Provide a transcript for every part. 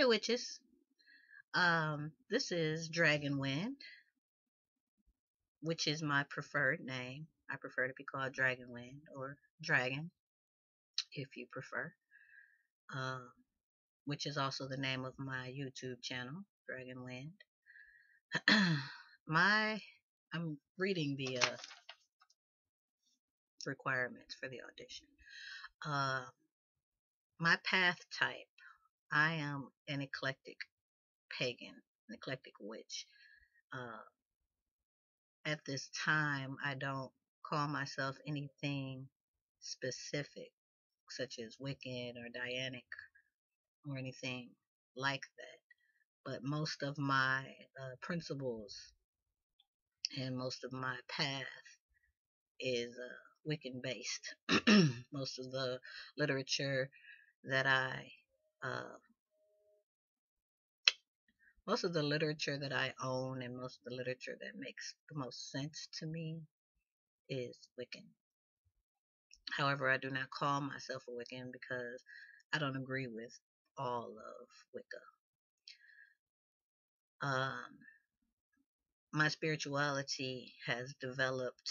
Hey witches. This is Dragon Wind, which is my preferred name. I prefer to be called Dragon Wind or Dragon, if you prefer. Um, which is also the name of my YouTube channel, Dragon Wind. my, I'm reading the requirements for the audition. Uh, my path type. I am an eclectic pagan, an eclectic witch. Uh, at this time, I don't call myself anything specific, such as Wiccan or Dianic or anything like that. But most of my principles and most of my path is Wiccan based. most of the literature that I uh, most of the literature that I own and most of the literature that makes the most sense to me is Wiccan. However, I do not call myself a Wiccan because I don't agree with all of Wicca. Um, my spirituality has developed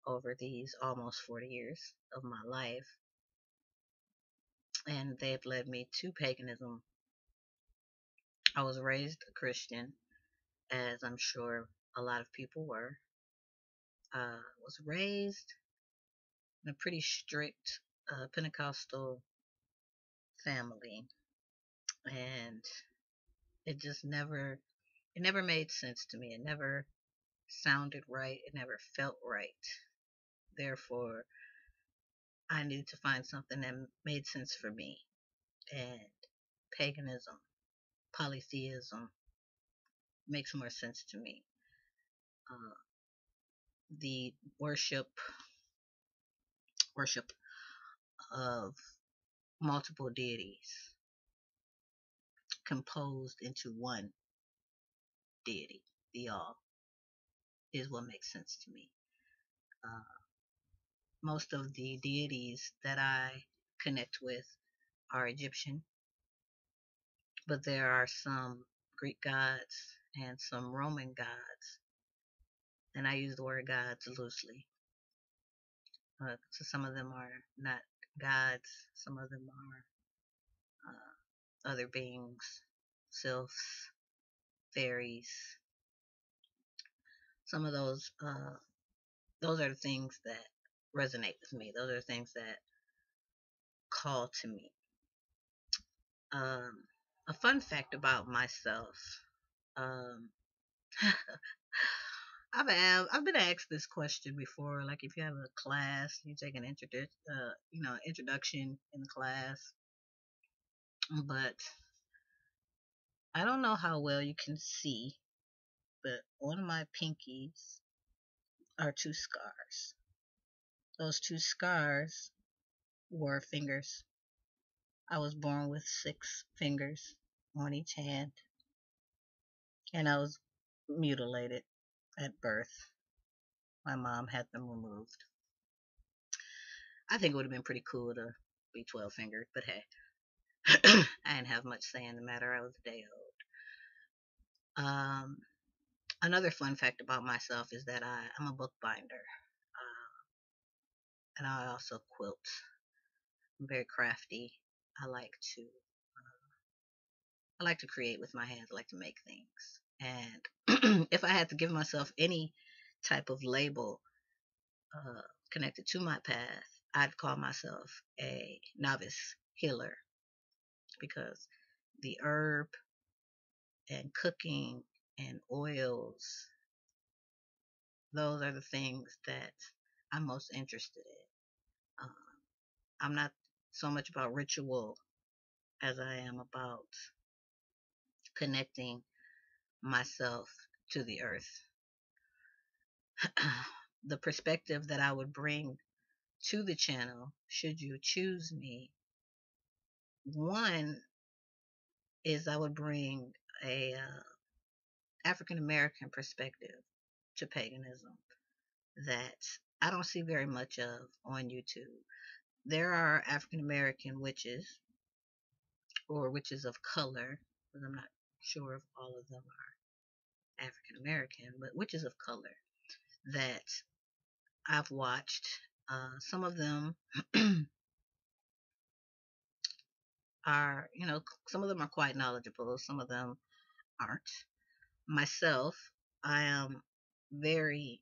over these almost 40 years of my life, and they've led me to paganism. I was raised a Christian, as I'm sure a lot of people were. Was raised in a pretty strict Pentecostal family, and it just never made sense to me. It never sounded right. It never felt right. Therefore, I needed to find something that made sense for me. And paganism, polytheism makes more sense to me. Uh, the worship of multiple deities composed into one deity, the all, is what makes sense to me. Uh, most of the deities that I connect with are Egyptian, but there are some Greek gods and some Roman gods, and I use the word gods loosely. So some of them are not gods, some of them are other beings, sylphs, fairies. Some of those are the things that resonate with me. Those are the things that call to me. Um, a fun fact about myself. Um, I've been asked this question before. Like if you have a class, you take an introduction in class, but I don't know how well you can see, but on my pinkies are two scars. Those two scars were fingers. I was born with 6 fingers on each hand, and I was mutilated at birth. My mom had them removed. I think it would have been pretty cool to be 12 fingered, but hey, I didn't have much say in the matter. I was a day old. Another fun fact about myself is that I'm a bookbinder, and I also quilt. I'm very crafty. I like to I like to create with my hands. I like to make things. And if I had to give myself any type of label uh, connected to my path, I'd call myself a novice healer because the herb and cooking and oils, those are the things that I'm most interested in. I'm not so much about ritual as I am about connecting myself to the earth. The perspective that I would bring to the channel, should you choose me, one is I would bring a African American perspective to paganism that I don't see very much of on YouTube. There are African American witches or witches of color, because I'm not sure if all of them are African American, but witches of color that I've watched. Some of them are, some of them are quite knowledgeable, some of them aren't. Myself, I am very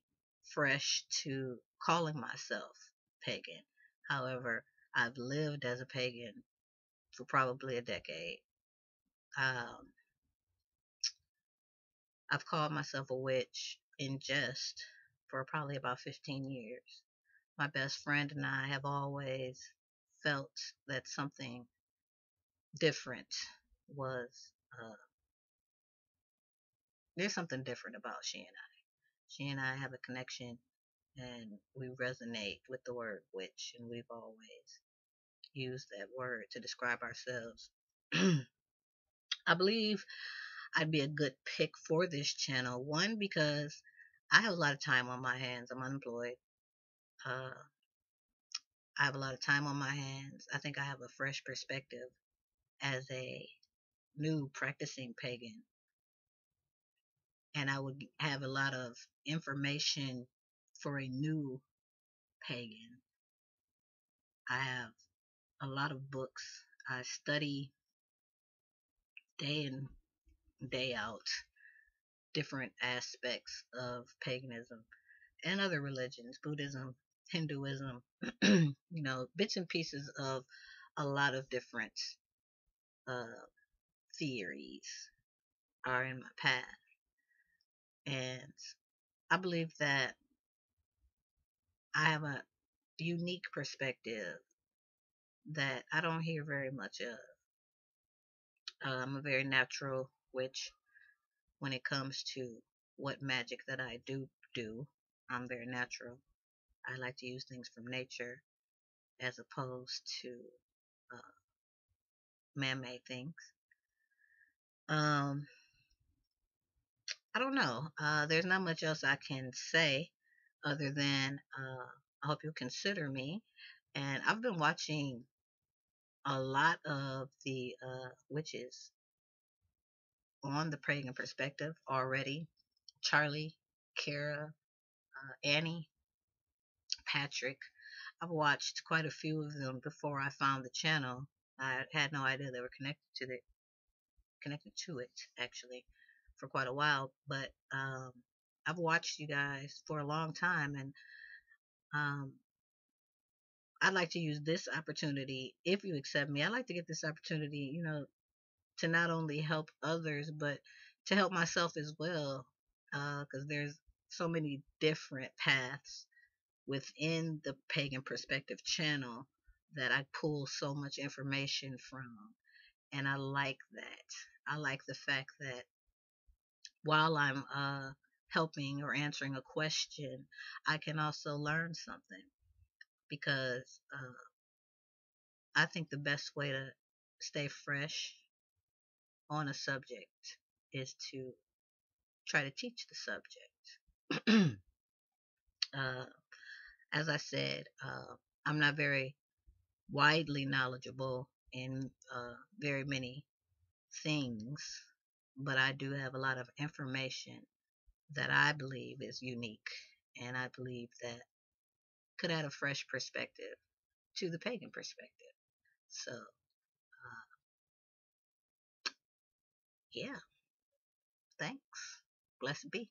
fresh to calling myself pagan. However, I've lived as a pagan for probably a decade. Um, I've called myself a witch in jest for probably about 15 years. My best friend and I have always felt that something different was, uh, there's something different about she and I. She and I have a connection and we resonate with the word witch, and we've always used that word to describe ourselves. I believe I'd be a good pick for this channel. One, because I have a lot of time on my hands. I'm unemployed. Uh, I have a lot of time on my hands. I think I have a fresh perspective as a new practicing pagan, and I would have a lot of information for a new pagan. I have a lot of books. I study day in, day out different aspects of paganism and other religions, Buddhism, Hinduism, bits and pieces of a lot of different uh, theories are in my path. And I believe that I have a unique perspective that I don't hear very much of. I'm a very natural witch when it comes to what magic that I do. I'm very natural. I like to use things from nature as opposed to uh, man-made things. Um, I don't know. There's not much else I can say other than I hope you'll consider me. And I've been watching a lot of the witches on the pagan perspective already. Charlie, Kara, Annie, Patrick. I've watched quite a few of them before I found the channel. I had no idea they were connected to it actually for quite a while. But I've watched you guys for a long time, and um, I'd like to use this opportunity, if you accept me. I'd like to get this opportunity, to not only help others, but to help myself as well, because there's so many different paths within the Pagan Perspective channel that I pull so much information from. And I like that. I like the fact that while I'm helping or answering a question, I can also learn something because I think the best way to stay fresh on a subject is to try to teach the subject. uh, as I said, I'm not very widely knowledgeable in very many things, but I do have a lot of information that I believe is unique, and I believe that could add a fresh perspective to the pagan perspective. So, yeah, thanks. Blessed be.